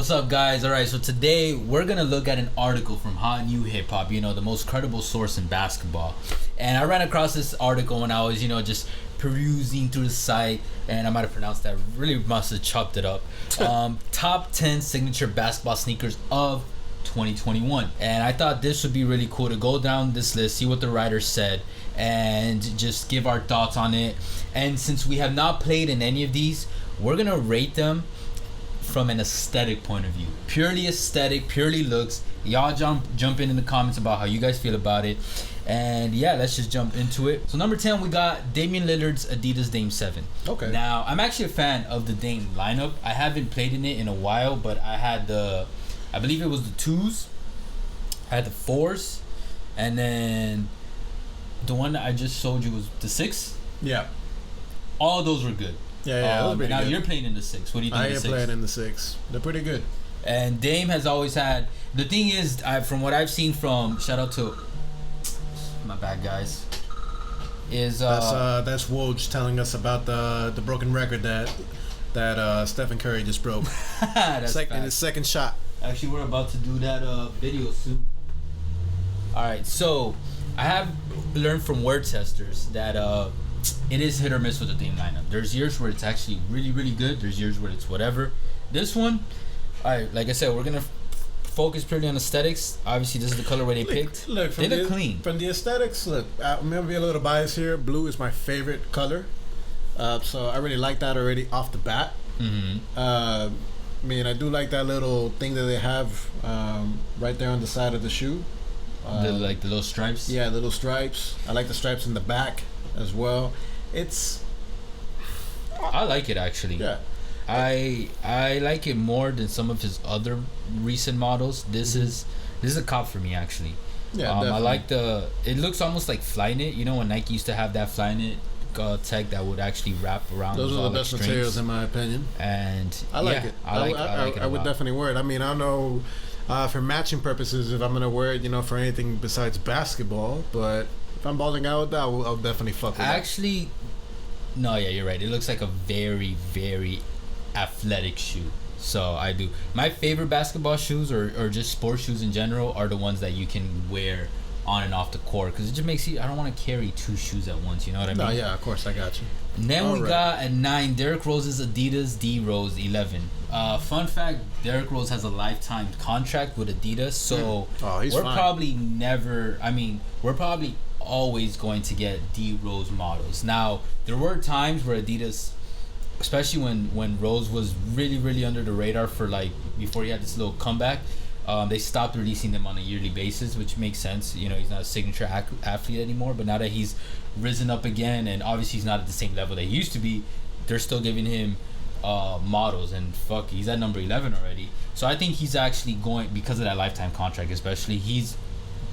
What's up, guys? Alright, so today we're gonna look at an article from Hot New Hip Hop, the most credible source in basketball. And I ran across this article when I was, just perusing through the site, and I might have pronounced that, really must have chopped it up. Top 10 signature basketball sneakers of 2021. And I thought this would be really cool to go down this list, see what the writer said, and just give our thoughts on it. And since we have not played in any of these, we're gonna rate them from an aesthetic point of view, purely aesthetic, purely looks. Y'all jump in the comments about how you guys feel about it, and yeah, let's just jump into it. So number 10, we got Damian Lillard's Adidas Dame 7. Okay. Now I'm actually a fan of the Dame lineup. I haven't played in it in a while, but I had I believe it was the 2s, I had the 4s, and then the one that I just showed you was the 6. Yeah. All of those were good. Yeah, now good. You're playing in the 6. What do you think? I am playing in the 6. They're pretty good. And Dame has always had. The thing is, from what I've seen from, shout out to my bad guys, is that's Woj telling us about the broken record that Stephen Curry just broke. That's in his second shot. Actually, we're about to do that video soon. All right, so I have learned from word testers that it is hit or miss with the Dame lineup. There's years where it's actually really, really good. There's years where it's whatever. This one, alright, like I said, we're gonna focus purely on aesthetics. Obviously, this is the colorway they picked. Look, they look clean. From the aesthetics, look, I'm gonna be a little biased here. Blue is my favorite color, so I really like that already off the bat. I do like that little thing that they have right there on the side of the shoe. The little stripes. Yeah, little stripes. I like the stripes in the back as well. I like it actually. Yeah. I like it more than some of his other recent models. This is a cop for me actually. Yeah, I like it looks almost like Flyknit. When Nike used to have that Flyknit tech that would actually wrap around. Those are the best materials in my opinion. And I like it. I like it. I would definitely wear it. I don't know for matching purposes if I'm gonna wear it, for anything besides basketball, but if I'm balling out with that, I'll definitely fuck with it. Actually, no, yeah, you're right. It looks like a very, very athletic shoe. So I do. My favorite basketball shoes or just sports shoes in general are the ones that you can wear on and off the court, because it just makes I don't want to carry 2 shoes at once, you know what I mean? No, yeah, of course, I got you. And then we got at 9, Derrick Rose's Adidas D Rose 11. Fun fact, Derrick Rose has a lifetime contract with Adidas, so we're probably always going to get D Rose models. Now, there were times where Adidas, especially when Rose was really, really under the radar for before he had this little comeback, they stopped releasing them on a yearly basis, which makes sense. He's not a signature athlete anymore, but now that he's risen up again, and obviously he's not at the same level that he used to be, they're still giving him models, and he's at number 11 already. So I think he's actually going, because of that lifetime contract especially, he's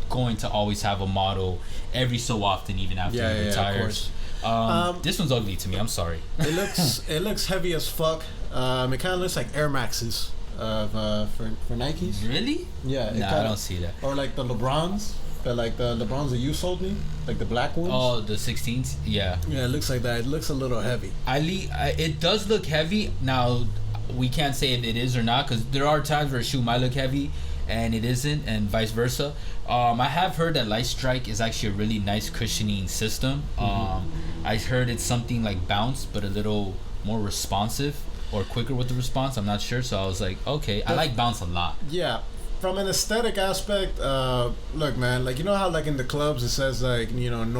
going to always have a model every so often, even after he retires. Of course. This one's ugly to me, I'm sorry. It looks heavy as fuck. It kind of looks like Air Maxes for Nikes. Really? Yeah. I don't see that. Or like the LeBrons. The LeBrons that you sold me, like the black ones. Oh, the 16s. Yeah. Yeah, it looks like that. It looks a little heavy. It does look heavy. Now, we can't say if it is or not, because there are times where a shoe might look heavy and it isn't, and vice versa. I have heard that Light Strike is actually a really nice cushioning system. I heard it's something like Bounce, but a little more responsive or quicker with the response. I'm not sure, so I was like, okay. I like Bounce a lot. Yeah. From an aesthetic aspect, look, man, how in the clubs it says no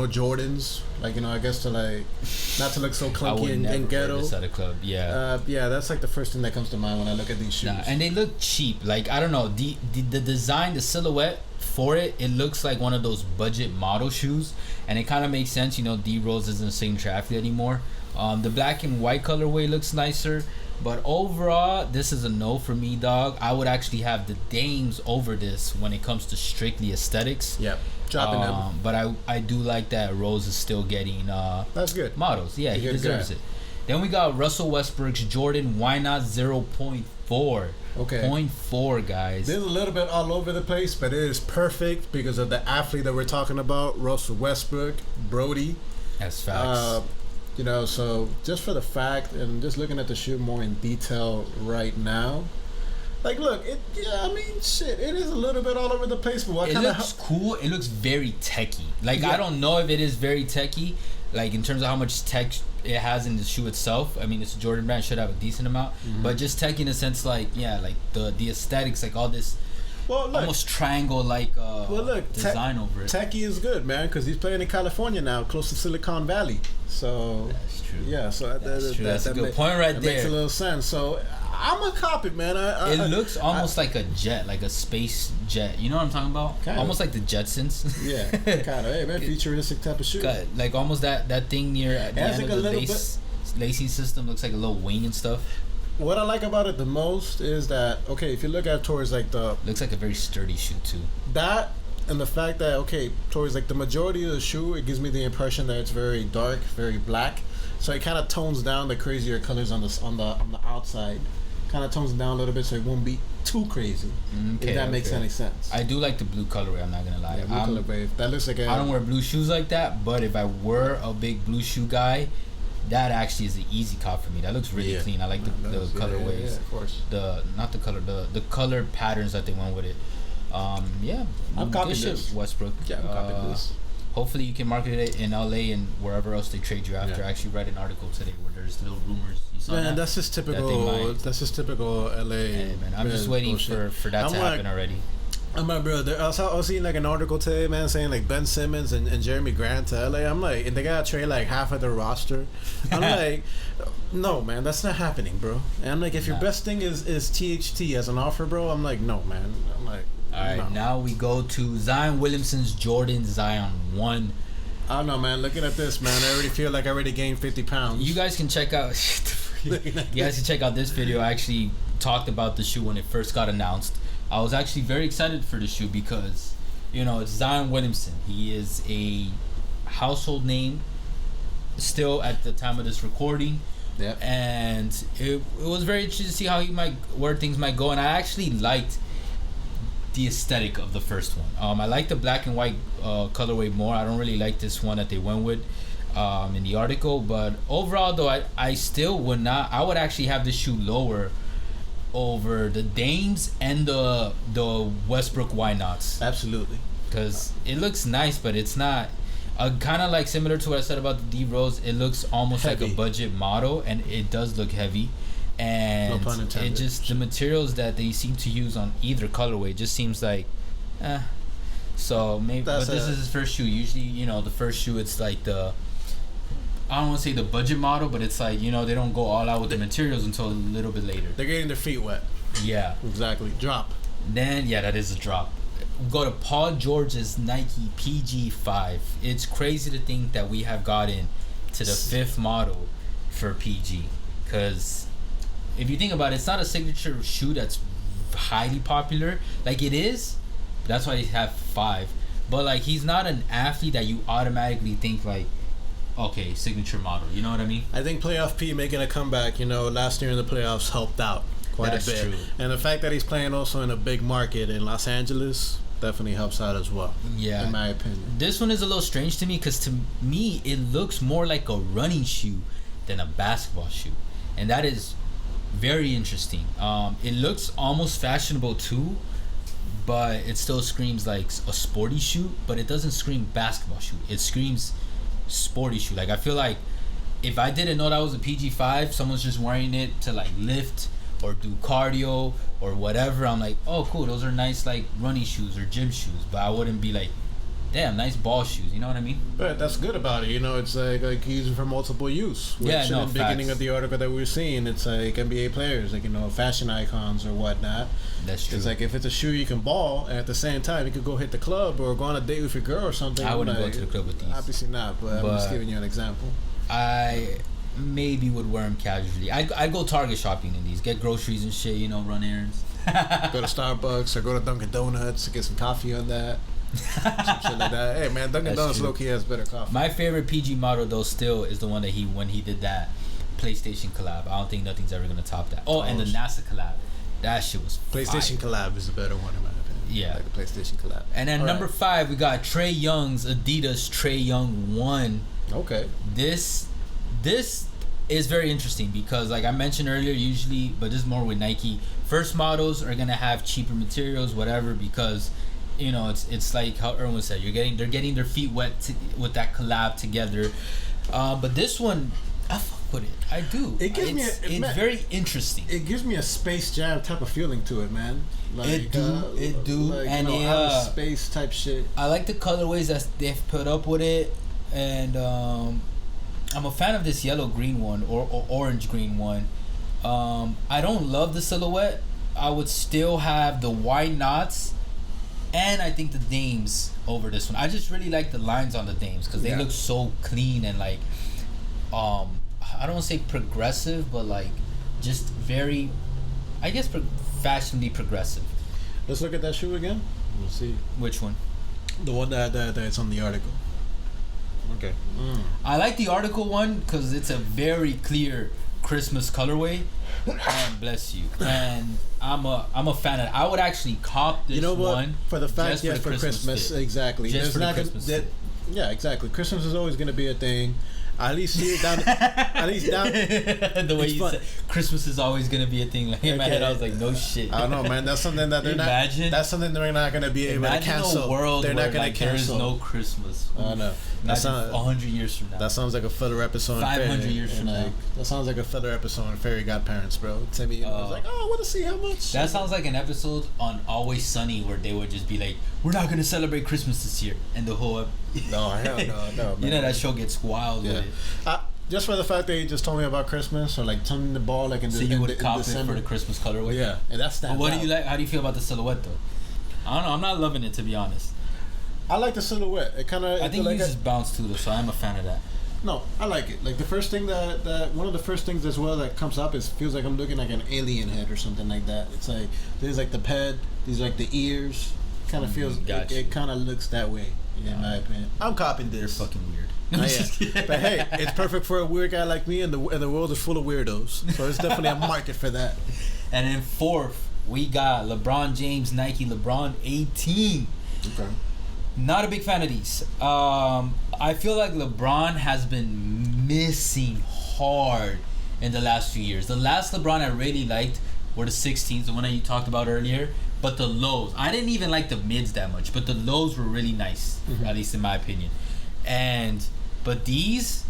Jordans, I guess to not to look so clunky and ghetto. This at a club, yeah. That's the first thing that comes to mind when I look at these shoes. And they look cheap. I don't know, the design, the silhouette for it looks like one of those budget model shoes, and it kind of makes sense. D Rose isn't a signature athlete anymore. The black and white colorway looks nicer. But overall, this is a no for me, dog. I would actually have the Dames over this when it comes to strictly aesthetics. Yeah, dropping them. But I do like that Rose is still getting that's good models. Yeah, he deserves it. Then we got Russell Westbrook's Jordan Why Not 0.4. Okay. 0.4, guys. This is a little bit all over the place, but it is perfect because of the athlete that we're talking about, Russell Westbrook, Brody. That's facts. So just for the fact, and just looking at the shoe more in detail right now, Like, look, I mean, shit, it is a little bit all over the place, but what it kind of... looks cool. It looks very techy. Like, Yeah. I don't know if it is very techy, like, in terms of how much tech it has in the shoe itself. I mean, it's a Jordan brand, should have a decent amount. But just tech in a sense, like, yeah, like, the aesthetics, like, all this almost triangle-like design over it. Techie is good, man, because he's playing in California now, close to Silicon Valley. So... That's true. Yeah, so That's a good point right there. Makes a little sense. So I'm a cop it, man. It looks almost like a jet, like a space jet. You know what I'm talking about? Kinda. Almost like the Jetsons. Yeah, kind of. Hey, man, futuristic type of shoe. Like almost that thing near at the end like of the lacing system looks like a little wing and stuff. What I like about it the most is that, okay, if you look at towards like the... Looks like a very sturdy shoe too. That and the fact that, okay, towards like the majority of the shoe, it gives me the impression that it's very dark, very black. So it kind of tones down the crazier colors on the outside. Kind of tones it down a little bit so it won't be too crazy. Okay, if that makes any sense. I do like the blue colorway, I'm not gonna lie. Yeah, blue colorway. That looks like I don't wear blue shoes like that, but if I were a big blue shoe guy, that actually is an easy cop for me. That looks really clean. I like the colorways. Yeah, of course. The color patterns that they went with it. I'm copying this. Westbrook. Yeah, I'm copying this. Hopefully you can market it in LA and wherever else they trade you after. I actually read an article today where there's little rumors. You saw that? That's just typical. That's just typical LA. Hey, man, I'm just waiting for that to happen already. I'm like, bro, I was seeing like an article today, man, saying like Ben Simmons and Jeremy Grant to LA. I'm like, and they gotta trade like half of their roster. I'm like, no, man, that's not happening, bro. And I'm like, if your best thing is THT as an offer, bro, I'm like, no, man. I'm like, all right, now we go to Zion Williamson's Jordan Zion 1. I don't know, man. Looking at this, man, I already feel like I already gained 50 pounds. You guys can check out. This video. I actually talked about the shoe when it first got announced. I was actually very excited for the shoe because, it's Zion Williamson. He is a household name still at the time of this recording. Yeah. And it was very interesting to see where things might go. And I actually liked the aesthetic of the first one. I like the black and white colorway more. I don't really like this one that they went with in the article. But overall, though, I still would not. I would actually have this shoe lower over the Dames and the Westbrook Why Nots. Absolutely. Because it looks nice, but it's not. Kind of like similar to what I said about the D Rose. It looks almost heavy. Like a budget model, and it does look heavy. And no pun intended. It just, the materials that they seem to use on either colorway just seems like, So maybe, but this is his first shoe. Usually, the first shoe, it's like I don't want to say the budget model, but it's like, they don't go all out with the materials until a little bit later. They're getting their feet wet. Yeah. Exactly. Drop. Then, that is a drop. Go to Paul George's Nike PG5. It's crazy to think that we have gotten to the 5th model for PG. Because if you think about it, it's not a signature shoe that's highly popular. Like, it is. That's why they have 5. But, like, he's not an athlete that you automatically think, like, okay, signature model. You know what I mean? I think Playoff P making a comeback, last year in the playoffs helped out quite a bit. That's true. And the fact that he's playing also in a big market in Los Angeles definitely helps out as well. Yeah. In my opinion. This one is a little strange to me because to me, it looks more like a running shoe than a basketball shoe. And that is very interesting. It looks almost fashionable too, but it still screams like a sporty shoe, but it doesn't scream basketball shoe. It screams sporty shoe. Like, I feel like if I didn't know that was a PG5, someone's just wearing it to like lift or do cardio or whatever, I'm like, oh cool, those are nice like running shoes or gym shoes, but I wouldn't be like, damn, nice ball shoes, you know what I mean? But that's good about it, it's like using for multiple use. Which in the beginning of the article that we were seeing, it's like NBA players, like, fashion icons or whatnot. That's true. It's like if it's a shoe you can ball, and at the same time you could go hit the club or go on a date with your girl or something. I wouldn't go to the club with these. Obviously not, but I'm just giving you an example. I maybe would wear them casually. I go Target shopping in these, get groceries and shit, run errands. Go to Starbucks or go to Dunkin' Donuts to get some coffee on that. Some shit like that. Hey man, Dunkin' Donuts low-key has better coffee. My favorite PG model though still is the one that when he did that PlayStation collab. I don't think nothing's ever gonna top that. And the NASA collab. That shit was PlayStation fire. collab is a better one in my opinion. Yeah. Like the PlayStation collab. And then number 5, we got Trae Young's Adidas Trae Young 1. Okay. This It's very interesting because, like I mentioned earlier, usually, but this is more with Nike. First models are gonna have cheaper materials, whatever, because you know it's like how Erwin said, they're getting their feet wet with that collab together. But this one, I fuck with it. I do. It gives it's very interesting. It gives me a Space Jam type of feeling to it, man. Like, it do, like, and outer space type shit. I like the colorways that they've put up with it, and I'm a fan of this yellow green one or orange green one. I don't love the silhouette. I would still have the white knots, and I think the Dames over this one. I just really like the lines on the Dames because they look so clean and like, I don't want to say progressive, but like just very, I guess, fashionably progressive. Let's look at that shoe again. We'll see. Which one? The one that's on the article. Okay. I like the article one because it's a very clear Christmas colorway. And bless you. And I'm a fan of it. I would actually cop this one. For the fact, yes, for Christmas exactly. Just for the Christmas fit. Yeah, exactly. Christmas is always going to be a thing. At least here down. The way you said Christmas is always gonna be a thing. Like in my head, I was like, no shit. I don't know, man. That's something that they're not. That's something they're not gonna be able to cancel. A world they're not gonna like cancel. There is no Christmas. I know. That sounds 100 years from now. That sounds like a filler episode. 500 years from now. That sounds like a filler episode on Fairy Godparents, bro. Timmy was like, oh, I want to see how much. That sounds like an episode on Always Sunny where they would just be like, we're not gonna celebrate Christmas this year, and the whole. No, hell no, man. You know that show gets wild with it. Just for the fact that he just told me about Christmas or like turning the ball like in so you would cop it for the Christmas colorway. Yeah, and that's that. What do you like? How do you feel about the silhouette though? I don't know. I'm not loving it, to be honest. I like the silhouette. It kind of. I think it uses bounce too, though, so I'm a fan of that. No, I like it. Like the first thing that one of the first things as well that comes up is feels like I'm looking like an alien head or something like that. It's like there's like the head, these like the ears. Kind of feels. It kind of looks that way. In my opinion, I'm copying this. You're fucking weird. But hey, it's perfect for a weird guy like me, and the world is full of weirdos. So it's definitely a market for that. And then fourth, we got LeBron James Nike LeBron 18. Okay. Not a big fan of these. I feel like LeBron has been missing hard in the last few years. The last LeBron I really liked were the 16s, the one that you talked about earlier. But the lows, I didn't even like the mids that much, but the lows were really nice, at least in my opinion. But these,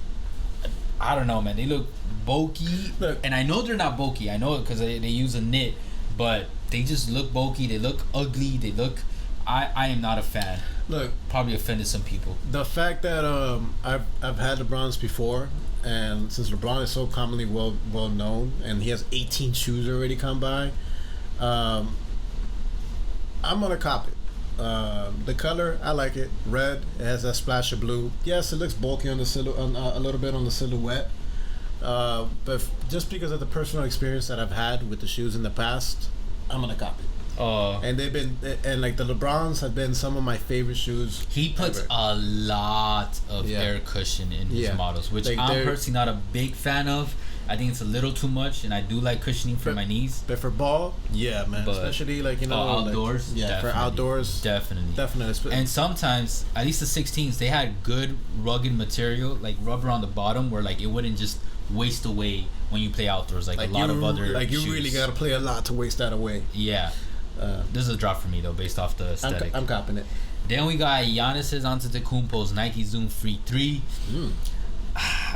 I don't know, man. They look bulky, and I know they're not bulky. I know it because they use a knit, but they just look bulky. They look ugly. They look. I am not a fan. Look, probably offended some people. The fact that I've had LeBrons before, and since LeBron is so commonly well known, and he has 18 shoes already come by, I'm gonna cop it. The color, I like it. Red, it has that splash of blue. Yes, it looks bulky on the a little bit on the silhouette. But just because of the personal experience that I've had with the shoes in the past, I'm gonna cop it. And they've been, and like the LeBrons have been some of my favorite shoes. He puts a lot of air cushion in his models, which like I'm personally not a big fan of. I think it's a little too much, and I do like cushioning for my knees. But for ball, yeah, man. But especially like outdoors, like, for outdoors, definitely. And sometimes, at least the 16s, they had good rugged material, like rubber on the bottom, where like it wouldn't just waste away when you play outdoors. Like a lot of other like you shoes. Really gotta play a lot to waste that away. Yeah. This is a drop for me though, based off the aesthetic. I'm copping it. Then we got Giannis's Antetokounmpo's Nike Zoom Free 3.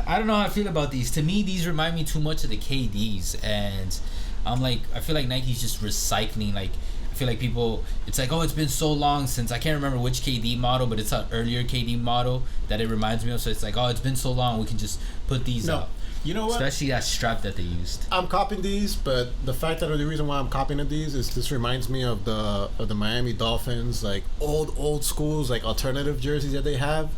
I don't know how I feel about these. To me, these remind me too much of the KDs, and I feel like Nike's just recycling. Like, I feel like people, it's like, oh, it's been so long since, I can't remember which KD model, but it's an earlier KD model that it reminds me of. So it's like, oh, it's been so long, we can just put these out. You know what? Especially that strap that they used. I'm copying these, but the fact that the reason why I'm copying these is this reminds me of the Miami Dolphins, like old schools, like alternative jerseys that they have.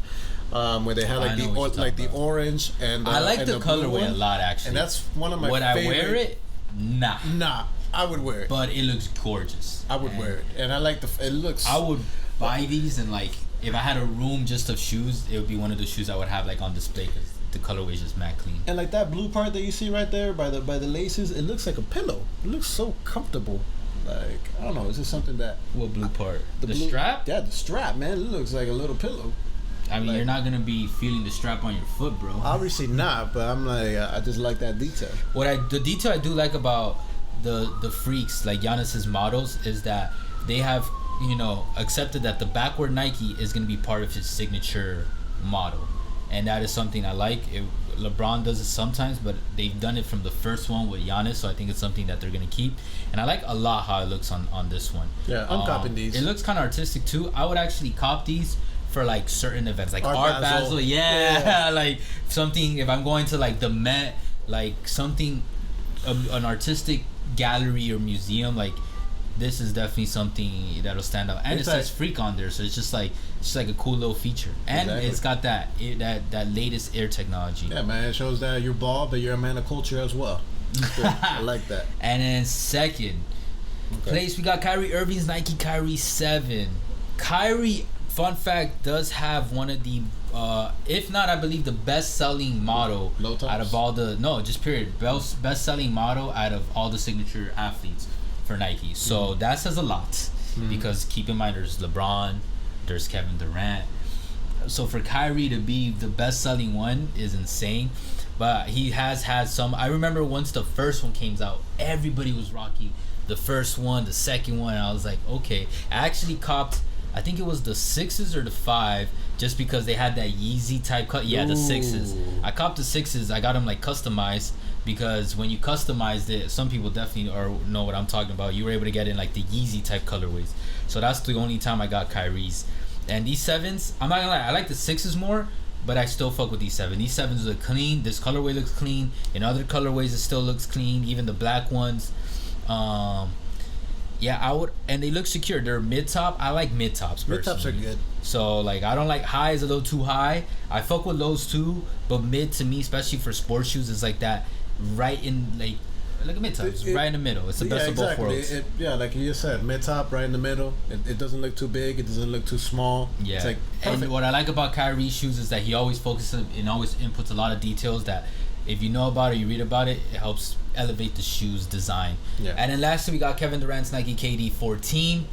Where they had like the orange and I like and the colorway a lot, actually. And that's one of my favorite. Would I wear it? Nah, I would wear it. But it looks gorgeous. I would wear it, and I like it looks. I would buy these, and like if I had a room just of shoes, it would be one of the shoes I would have like on display because the colorway is just mad clean. And like that blue part that you see right there by the laces, it looks like a pillow. It looks so comfortable. Like, I don't know, is this something that... What blue part? The blue, strap? Yeah, the strap, man. It looks like a little pillow. I mean, you're not gonna be feeling the strap on your foot, bro. Obviously not, but I'm like, I just like that detail. The detail I do like about the freaks like Giannis's models is that they have accepted that the backward Nike is gonna be part of his signature model, and that is something I like. LeBron does it sometimes, but they've done it from the first one with Giannis, so I think it's something that they're gonna keep. And I like a lot how it looks on this one. Yeah, I'm copping these. It looks kind of artistic too. I would actually cop these for like certain events, like Art Basel. Yeah, like something. If I'm going to like the Met, like something, an artistic gallery or museum, like this is definitely something that'll stand out. And it says freak on there, so it's just like a cool little feature. And it's got that latest Air technology. Yeah, man, it shows that you're bald, but you're a man of culture as well. I like that. And then second place, we got Kyrie Irving's Nike Kyrie 7. Kyrie, fun fact, does have one of the, if not, I believe the best-selling model out of all the, just period, best-selling model out of all the signature athletes for Nike. So that says a lot, because keep in mind, there's LeBron, there's Kevin Durant. So for Kyrie to be the best-selling one is insane. But he has had some. I remember once the first one came out, everybody was rocking the first one, the second one. And I was like, okay. I actually copped, I think it was the 6s or the 5, just because they had that Yeezy type cut. Yeah, the 6s. I copped the 6s. I got them like customized, because when you customized it, some people definitely know what I'm talking about. You were able to get in like the Yeezy type colorways. So that's the only time I got Kyrie's. And these 7s, I'm not gonna lie, I like the 6s more, but I still fuck with these 7. These 7s look clean. This colorway looks clean. In other colorways, it still looks clean. Even the black ones. Yeah, I would, and they look secure. They're mid top. I like mid tops personally. Mid tops are good. So like, I don't like high is a little too high. I fuck with lows too, but mid to me, especially for sports shoes, is like that right in like at mid tops, right in the middle. It's the best of both worlds. Like you just said, mid top, right in the middle. It doesn't look too big. It doesn't look too small. Yeah. It's like perfect. And what I like about Kyrie's shoes is that he always focuses and always inputs a lot of details that, if you know about it, you read about it, it helps elevate the shoe's design. Yeah. And then lastly, we got Kevin Durant's Nike KD 14.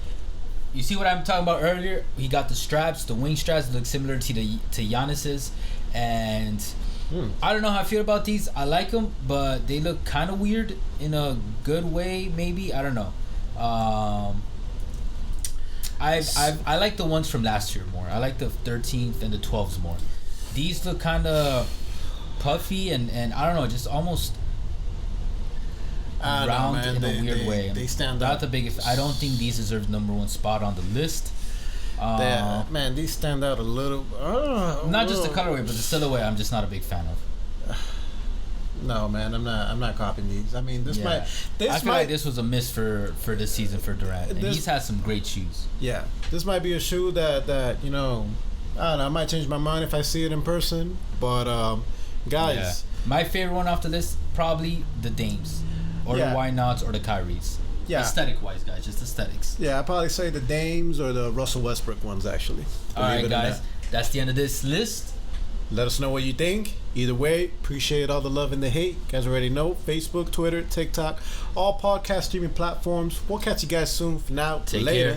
You see what I'm talking about earlier? He got the straps, the wing straps look similar to Giannis's, and I don't know how I feel about these. I like them, but they look kind of weird in a good way, maybe. I don't know. I like the ones from last year more. I like the 13th and the 12s more. These look kind puffy and I don't know, just almost round in a weird way. They stand out. Not the biggest. I don't think these deserve #1 spot on the list. Man, these stand out a little. Not just the colorway, but the silhouette. I'm just not a big fan of. No, man, I'm not copying these. I mean, I feel like this was a miss for this season for Durant. And he's had some great shoes. Yeah, this might be a shoe that I don't know. I might change my mind if I see it in person. But guys, my favorite one off the list probably the Dames, or the Why Nots, or the Kyries. Yeah, aesthetic wise, guys, just aesthetics. Yeah, I'd probably say the Dames or the Russell Westbrook ones, actually. All right, guys, that's the end of this list. Let us know what you think. Either way, appreciate all the love and the hate. You guys already know, Facebook, Twitter, TikTok, all podcast streaming platforms. We'll catch you guys soon. For now, take later. Care.